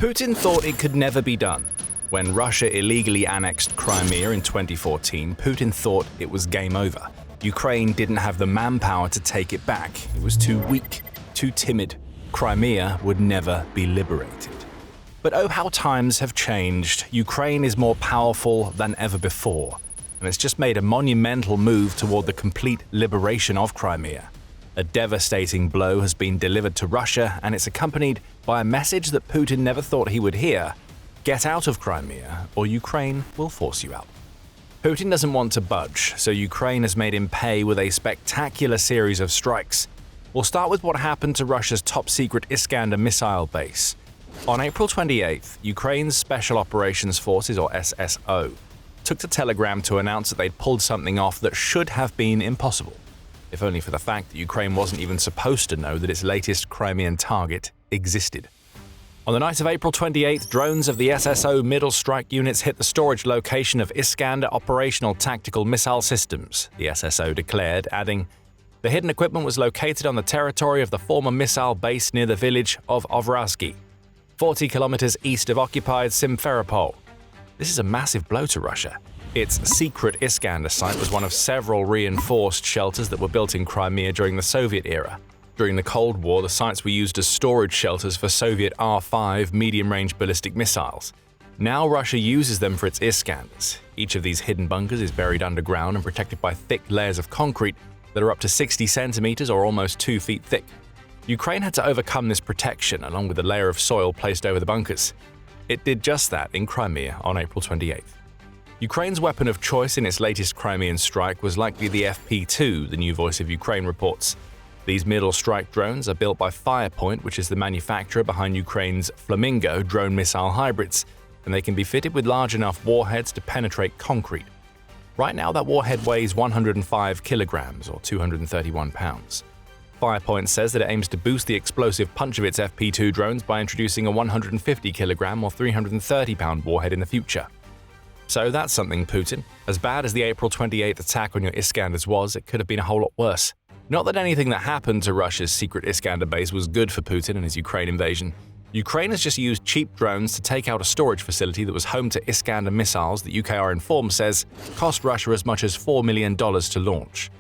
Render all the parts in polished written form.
Putin thought it could never be done. When Russia illegally annexed Crimea in 2014, Putin thought it was game over. Ukraine didn't have the manpower to take it back. It was too weak, too timid. Crimea would never be liberated. But oh, how times have changed. Ukraine is more powerful than ever before, and it's just made a monumental move toward the complete liberation of Crimea. A devastating blow has been delivered to Russia, and it's accompanied by a message that Putin never thought he would hear: get out of Crimea, or Ukraine will force you out. Putin doesn't want to budge, so Ukraine has made him pay with a spectacular series of strikes. We'll start with what happened to Russia's top-secret Iskander missile base. On April 28th, Ukraine's Special Operations Forces, or SSO, took to Telegram to announce that they'd pulled something off that should have been impossible, if only for the fact that Ukraine wasn't even supposed to know that its latest Crimean target existed. On the night of April 28th, drones of the SSO middle strike units hit the storage location of Iskander Operational Tactical Missile Systems, the SSO declared, adding, "The hidden equipment was located on the territory of the former missile base near the village of Ovrazhky, 40 kilometers east of occupied Simferopol." This is a massive blow to Russia. Its secret Iskander site was one of several reinforced shelters that were built in Crimea during the Soviet era. During the Cold War, the sites were used as storage shelters for Soviet R-5 medium-range ballistic missiles. Now Russia uses them for its Iskanders. Each of these hidden bunkers is buried underground and protected by thick layers of concrete that are up to 60 centimeters or almost 2 feet thick. Ukraine had to overcome this protection along with a layer of soil placed over the bunkers. It did just that in Crimea on April 28th. Ukraine's weapon of choice in its latest Crimean strike was likely the FP2, the New Voice of Ukraine reports. These middle strike drones are built by Firepoint, which is the manufacturer behind Ukraine's Flamingo drone missile hybrids, and they can be fitted with large enough warheads to penetrate concrete. Right now, that warhead weighs 105 kilograms or 231 pounds. Firepoint says that it aims to boost the explosive punch of its FP2 drones by introducing a 150 kilogram or 330 pound warhead in the future. So that's something, Putin. As bad as the April 28th attack on your Iskanders was, it could have been a whole lot worse. Not that anything that happened to Russia's secret Iskander base was good for Putin and his Ukraine invasion. Ukraine has just used cheap drones to take out a storage facility that was home to Iskander missiles that UKR Inform says cost Russia as much as $4 million to launch.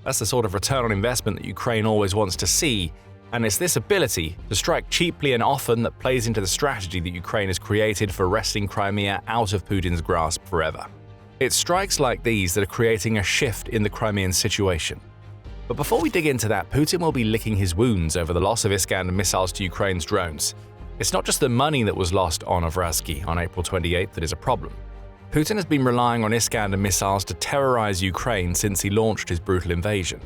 That's the sort of return on investment that Ukraine always wants to see, and it's this ability to strike cheaply and often that plays into the strategy that Ukraine has created for wresting Crimea out of Putin's grasp forever. It's strikes like these that are creating a shift in the Crimean situation. But before we dig into that, Putin will be licking his wounds over the loss of Iskander missiles to Ukraine's drones. It's not just the money that was lost on Ovrazhky on April 28th that is a problem. Putin has been relying on Iskander missiles to terrorize Ukraine since he launched his brutal invasion.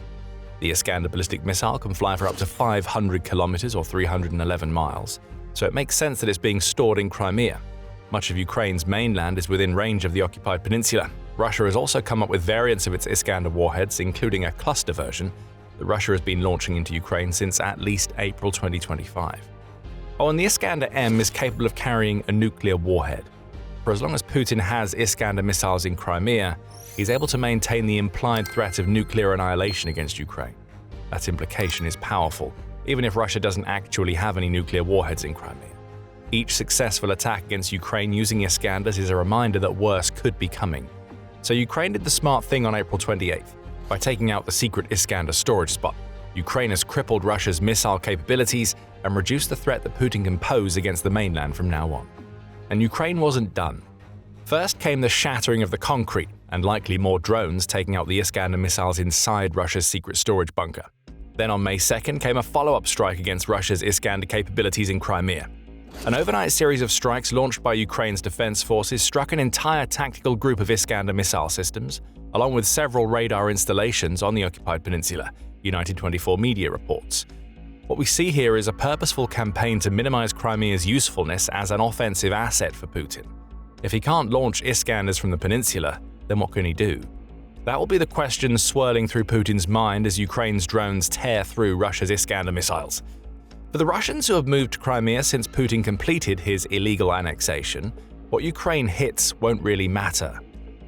The Iskander ballistic missile can fly for up to 500 kilometers or 311 miles, so it makes sense that it's being stored in Crimea. Much of Ukraine's mainland is within range of the occupied peninsula. Russia has also come up with variants of its Iskander warheads, including a cluster version that Russia has been launching into Ukraine since at least April 2025. Oh, and the Iskander M is capable of carrying a nuclear warhead. For as long as Putin has Iskander missiles in Crimea, he's able to maintain the implied threat of nuclear annihilation against Ukraine. That implication is powerful, even if Russia doesn't actually have any nuclear warheads in Crimea. Each successful attack against Ukraine using Iskanders is a reminder that worse could be coming. So Ukraine did the smart thing on April 28th by taking out the secret Iskander storage spot. Ukraine has crippled Russia's missile capabilities and reduced the threat that Putin can pose against the mainland from now on. And Ukraine wasn't done. First came the shattering of the concrete and likely more drones taking out the Iskander missiles inside Russia's secret storage bunker. Then on May 2nd came a follow-up strike against Russia's Iskander capabilities in Crimea. An overnight series of strikes launched by Ukraine's defense forces struck an entire tactical group of Iskander missile systems, along with several radar installations on the occupied peninsula, United 24 media reports. What we see here is a purposeful campaign to minimize Crimea's usefulness as an offensive asset for Putin. If he can't launch Iskanders from the peninsula, then what can he do? That will be the question swirling through Putin's mind as Ukraine's drones tear through Russia's Iskander missiles. For the Russians who have moved to Crimea since Putin completed his illegal annexation, what Ukraine hits won't really matter.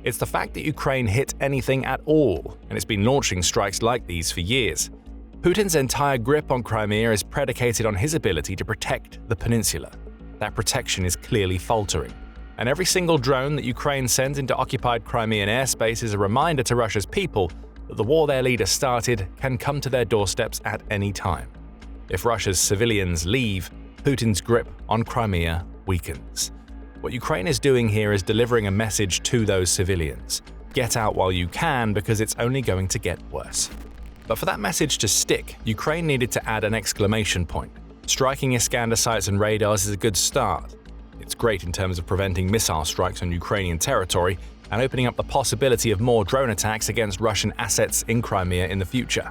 It's the fact that Ukraine hit anything at all, and it's been launching strikes like these for years. Putin's entire grip on Crimea is predicated on his ability to protect the peninsula. that protection is clearly faltering. And every single drone that Ukraine sends into occupied Crimean airspace is a reminder to Russia's people that the war their leader started can come to their doorsteps at any time. If Russia's civilians leave, Putin's grip on Crimea weakens. What Ukraine is doing here is delivering a message to those civilians. Get out while you can, because it's only going to get worse. But for that message to stick, Ukraine needed to add an exclamation point. Striking Iskander sites and radars is a good start. It's great in terms of preventing missile strikes on Ukrainian territory and opening up the possibility of more drone attacks against Russian assets in Crimea in the future.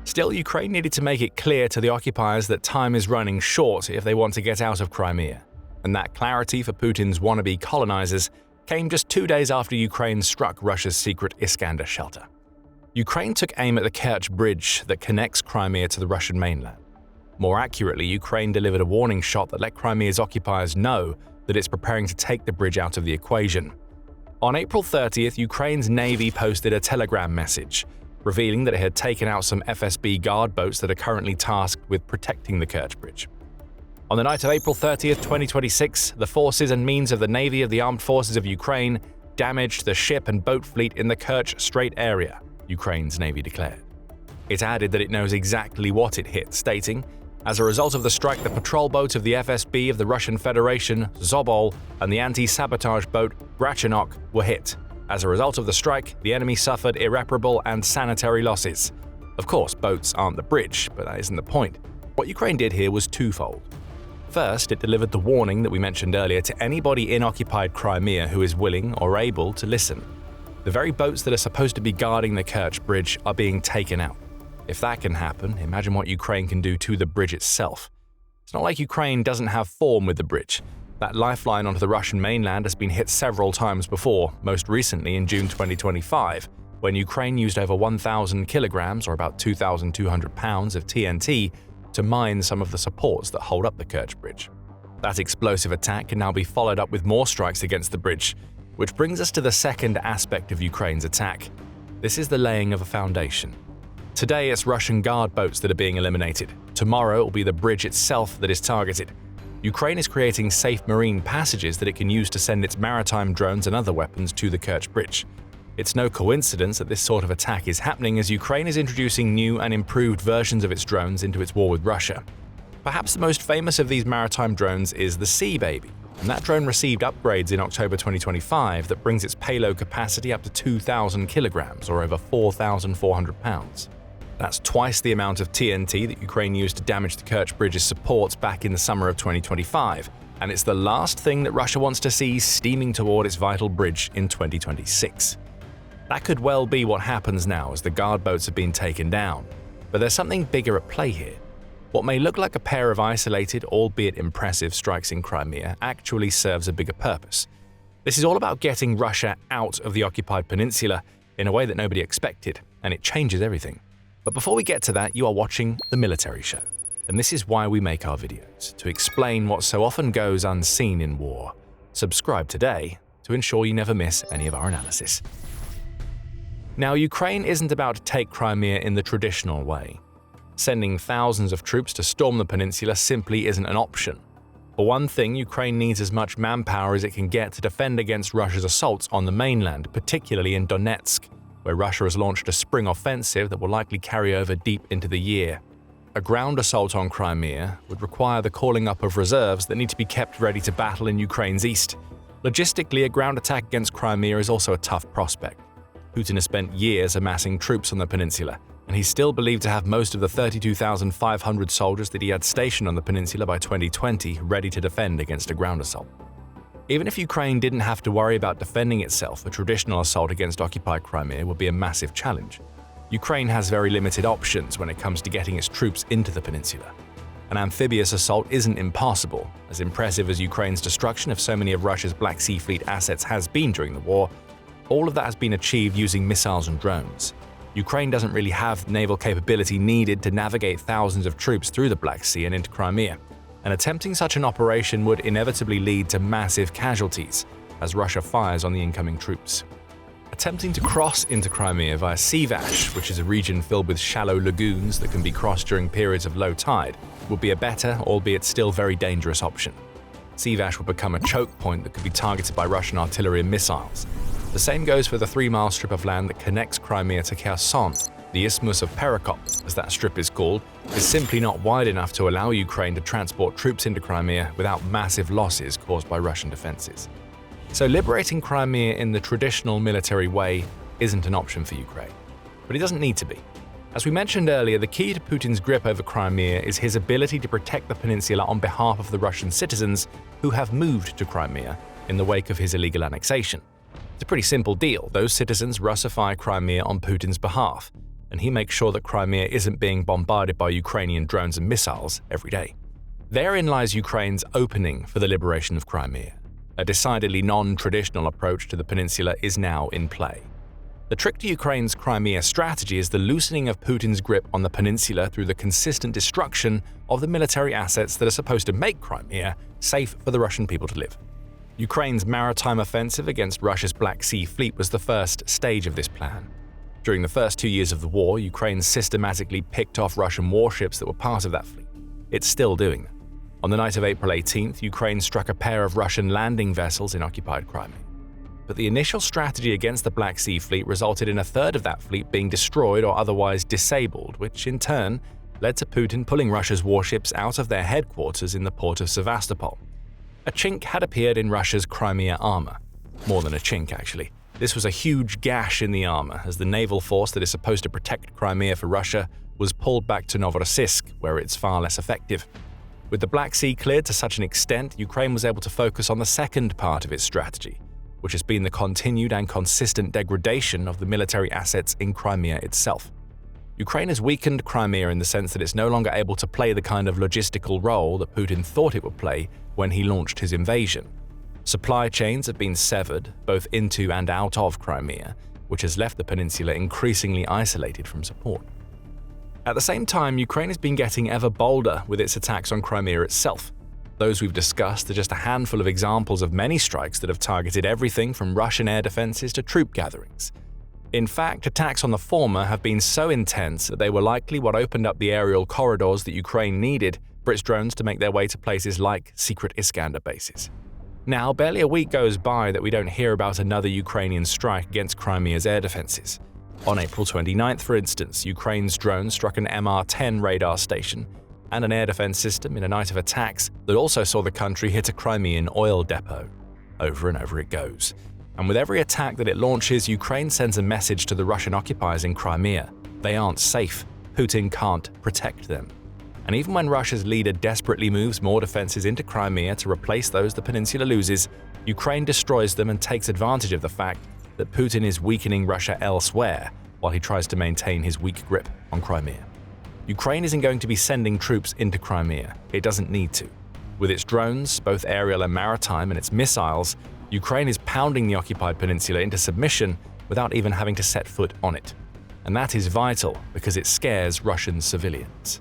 Still, Ukraine needed to make it clear to the occupiers that time is running short if they want to get out of Crimea. And that clarity for Putin's wannabe colonizers came just 2 days after Ukraine struck Russia's secret Iskander shelter. Ukraine took aim at the Kerch bridge that connects Crimea to the Russian mainland. More accurately, Ukraine delivered a warning shot that let Crimea's occupiers know that it's preparing to take the bridge out of the equation. On April 30th, Ukraine's Navy posted a telegram message, revealing that it had taken out some FSB guard boats that are currently tasked with protecting the Kerch bridge. On the night of April 30th, 2026, the forces and means of the Navy of the Armed Forces of Ukraine damaged the ship and boat fleet in the Kerch Strait area, Ukraine's Navy declared. It added that it knows exactly what it hit, stating, "As a result of the strike, the patrol boats of the FSB of the Russian Federation, Zobol, and the anti-sabotage boat, Grachanok, were hit. As a result of the strike, the enemy suffered irreparable and sanitary losses." Of course, boats aren't the bridge, but that isn't the point. What Ukraine did here was twofold. First, it delivered the warning that we mentioned earlier to anybody in occupied Crimea who is willing or able to listen. The very boats that are supposed to be guarding the Kerch bridge are being taken out. If that can happen, imagine what Ukraine can do to the bridge itself. It's not like Ukraine doesn't have form with the bridge. That lifeline onto the Russian mainland has been hit several times before, most recently in June 2025, when Ukraine used over 1,000 kilograms, or about 2,200 pounds, of TNT to mine some of the supports that hold up the Kerch bridge. That explosive attack can now be followed up with more strikes against the bridge, which brings us to the second aspect of Ukraine's attack. This is the laying of a foundation. Today, it's Russian guard boats that are being eliminated. Tomorrow, it will be the bridge itself that is targeted. Ukraine is creating safe marine passages that it can use to send its maritime drones and other weapons to the Kerch bridge. It's no coincidence that this sort of attack is happening as Ukraine is introducing new and improved versions of its drones into its war with Russia. Perhaps the most famous of these maritime drones is the Sea Baby, and that drone received upgrades in October 2025 that brings its payload capacity up to 2,000 kilograms, or over 4,400 pounds. That's twice the amount of TNT that Ukraine used to damage the Kerch bridge's supports back in the summer of 2025, and it's the last thing that Russia wants to see steaming toward its vital bridge in 2026. That could well be what happens now as the guard boats have been taken down, but there's something bigger at play here. What may look like a pair of isolated, albeit impressive, strikes in Crimea actually serves a bigger purpose. This is all about getting Russia out of the occupied peninsula in a way that nobody expected, and it changes everything. But before we get to that, you are watching The Military Show, and this is why we make our videos, to explain what so often goes unseen in war. Subscribe today to ensure you never miss any of our analysis. Now, Ukraine isn't about to take Crimea in the traditional way. Sending thousands of troops to storm the peninsula simply isn't an option. For one thing, Ukraine needs as much manpower as it can get to defend against Russia's assaults on the mainland, particularly in Donetsk, where Russia has launched a spring offensive that will likely carry over deep into the year. A ground assault on Crimea would require the calling up of reserves that need to be kept ready to battle in Ukraine's east. Logistically, a ground attack against Crimea is also a tough prospect. Putin has spent years amassing troops on the peninsula, and he's still believed to have most of the 32,500 soldiers that he had stationed on the peninsula by 2020 ready to defend against a ground assault. Even if Ukraine didn't have to worry about defending itself, a traditional assault against occupied Crimea would be a massive challenge. Ukraine has very limited options when it comes to getting its troops into the peninsula. An amphibious assault isn't impossible. As impressive as Ukraine's destruction of so many of Russia's Black Sea Fleet assets has been during the war, all of that has been achieved using missiles and drones. Ukraine doesn't really have the naval capability needed to navigate thousands of troops through the Black Sea and into Crimea, and attempting such an operation would inevitably lead to massive casualties as Russia fires on the incoming troops. Attempting to cross into Crimea via Sivash, which is a region filled with shallow lagoons that can be crossed during periods of low tide, would be a better, albeit still very dangerous option. Sivash would become a choke point that could be targeted by Russian artillery and missiles. The same goes for the 3-mile strip of land that connects Crimea to Kherson. The Isthmus of Perekop, as that strip is called, is simply not wide enough to allow Ukraine to transport troops into Crimea without massive losses caused by Russian defenses. So liberating Crimea in the traditional military way isn't an option for Ukraine. But it doesn't need to be. As we mentioned earlier, the key to Putin's grip over Crimea is his ability to protect the peninsula on behalf of the Russian citizens who have moved to Crimea in the wake of his illegal annexation. It's a pretty simple deal. Those citizens Russify Crimea on Putin's behalf, and he makes sure that Crimea isn't being bombarded by Ukrainian drones and missiles every day. Therein lies Ukraine's opening for the liberation of Crimea. A decidedly non-traditional approach to the peninsula is now in play. The trick to Ukraine's Crimea strategy is the loosening of Putin's grip on the peninsula through the consistent destruction of the military assets that are supposed to make Crimea safe for the Russian people to live. Ukraine's maritime offensive against Russia's Black Sea Fleet was the first stage of this plan. During the first 2 years of the war, Ukraine systematically picked off Russian warships that were part of that fleet. It's still doing that. On the night of April 18th, Ukraine struck a pair of Russian landing vessels in occupied Crimea. But the initial strategy against the Black Sea Fleet resulted in a third of that fleet being destroyed or otherwise disabled, which in turn led to Putin pulling Russia's warships out of their headquarters in the port of Sevastopol. A chink had appeared in Russia's Crimea armor. More than a chink, actually. This was a huge gash in the armor, as the naval force that is supposed to protect Crimea for Russia was pulled back to Novorossiysk, where it's far less effective. With the Black Sea cleared to such an extent, Ukraine was able to focus on the second part of its strategy, which has been the continued and consistent degradation of the military assets in Crimea itself. Ukraine has weakened Crimea in the sense that it's no longer able to play the kind of logistical role that Putin thought it would play when he launched his invasion. Supply chains have been severed, both into and out of Crimea, which has left the peninsula increasingly isolated from support. At the same time, Ukraine has been getting ever bolder with its attacks on Crimea itself. Those we've discussed are just a handful of examples of many strikes that have targeted everything from Russian air defenses to troop gatherings. In fact, attacks on the former have been so intense that they were likely what opened up the aerial corridors that Ukraine needed for its drones to make their way to places like secret Iskander bases. Now, barely a week goes by that we don't hear about another Ukrainian strike against Crimea's air defenses. On April 29th, for instance, Ukraine's drones struck an MR-10 radar station and an air defense system in a night of attacks that also saw the country hit a Crimean oil depot. Over and over it goes. And with every attack that it launches, Ukraine sends a message to the Russian occupiers in Crimea. They aren't safe. Putin can't protect them. And even when Russia's leader desperately moves more defenses into Crimea to replace those the peninsula loses, Ukraine destroys them and takes advantage of the fact that Putin is weakening Russia elsewhere while he tries to maintain his weak grip on Crimea. Ukraine isn't going to be sending troops into Crimea. It doesn't need to. With its drones, both aerial and maritime, and its missiles, Ukraine is pounding the occupied peninsula into submission without even having to set foot on it. And that is vital because it scares Russian civilians.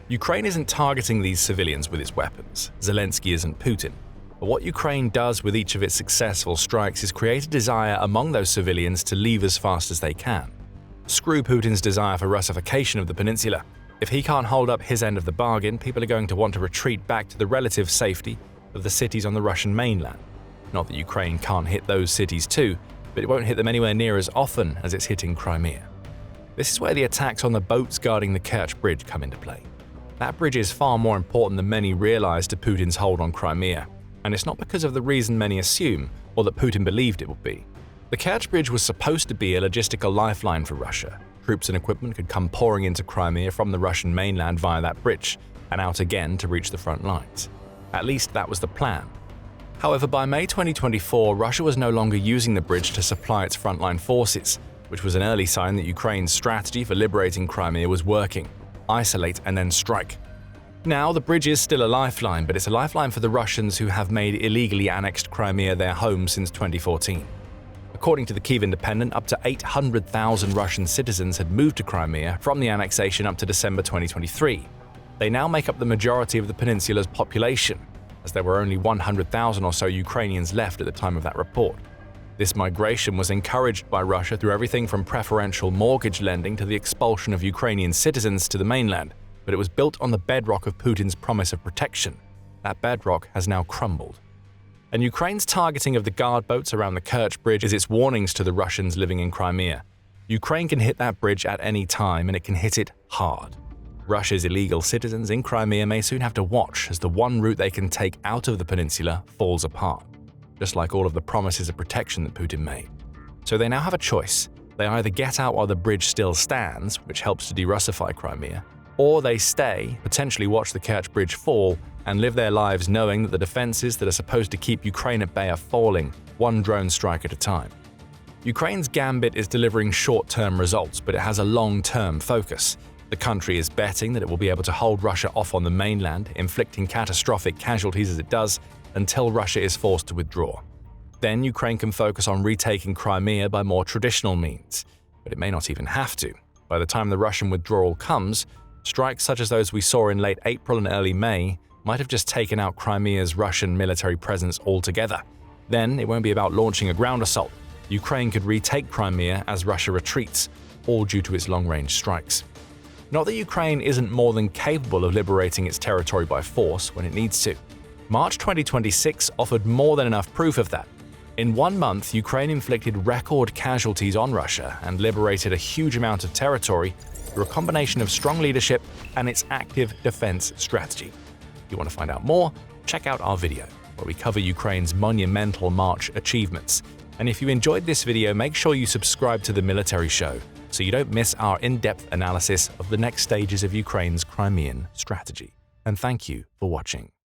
Ukraine isn't targeting these civilians with its weapons. Zelensky isn't Putin. But what Ukraine does with each of its successful strikes is create a desire among those civilians to leave as fast as they can. Screw Putin's desire for Russification of the peninsula. If he can't hold up his end of the bargain, people are going to want to retreat back to the relative safety of the cities on the Russian mainland. Not that Ukraine can't hit those cities too, but it won't hit them anywhere near as often as it's hitting Crimea. This is where the attacks on the boats guarding the Kerch bridge come into play. That bridge is far more important than many realize to Putin's hold on Crimea, and it's not because of the reason many assume or that Putin believed it would be. The Kerch bridge was supposed to be a logistical lifeline for Russia. Troops and equipment could come pouring into Crimea from the Russian mainland via that bridge, and out again to reach the front lines. At least that was the plan. However, by May 2024, Russia was no longer using the bridge to supply its frontline forces, which was an early sign that Ukraine's strategy for liberating Crimea was working: isolate and then strike. Now, the bridge is still a lifeline, but it's a lifeline for the Russians who have made illegally annexed Crimea their home since 2014. According to the Kyiv Independent, up to 800,000 Russian citizens had moved to Crimea from the annexation up to December 2023. They now make up the majority of the peninsula's population, as there were only 100,000 or so Ukrainians left at the time of that report. This migration was encouraged by Russia through everything from preferential mortgage lending to the expulsion of Ukrainian citizens to the mainland, but it was built on the bedrock of Putin's promise of protection. That bedrock has now crumbled. And Ukraine's targeting of the guard boats around the Kerch bridge is its warnings to the Russians living in Crimea. Ukraine can hit that bridge at any time, and it can hit it hard. Russia's illegal citizens in Crimea may soon have to watch as the one route they can take out of the peninsula falls apart, just like all of the promises of protection that Putin made. So they now have a choice. They either get out while the bridge still stands, which helps to de-Russify Crimea, or they stay, potentially watch the Kerch bridge fall, and live their lives knowing that the defenses that are supposed to keep Ukraine at bay are falling, one drone strike at a time. Ukraine's gambit is delivering short-term results, but it has a long-term focus. The country is betting that it will be able to hold Russia off on the mainland, inflicting catastrophic casualties as it does, until Russia is forced to withdraw. Then Ukraine can focus on retaking Crimea by more traditional means, but it may not even have to. By the time the Russian withdrawal comes, strikes such as those we saw in late April and early May might have just taken out Crimea's Russian military presence altogether. Then it won't be about launching a ground assault. Ukraine could retake Crimea as Russia retreats, all due to its long-range strikes. Not that Ukraine isn't more than capable of liberating its territory by force when it needs to. March 2026 offered more than enough proof of that. In 1 month, Ukraine inflicted record casualties on Russia and liberated a huge amount of territory through a combination of strong leadership and its active defense strategy. If you want to find out more, check out our video, where we cover Ukraine's monumental March achievements. And if you enjoyed this video, make sure you subscribe to The Military Show so you don't miss our in-depth analysis of the next stages of Ukraine's Crimean strategy. And thank you for watching.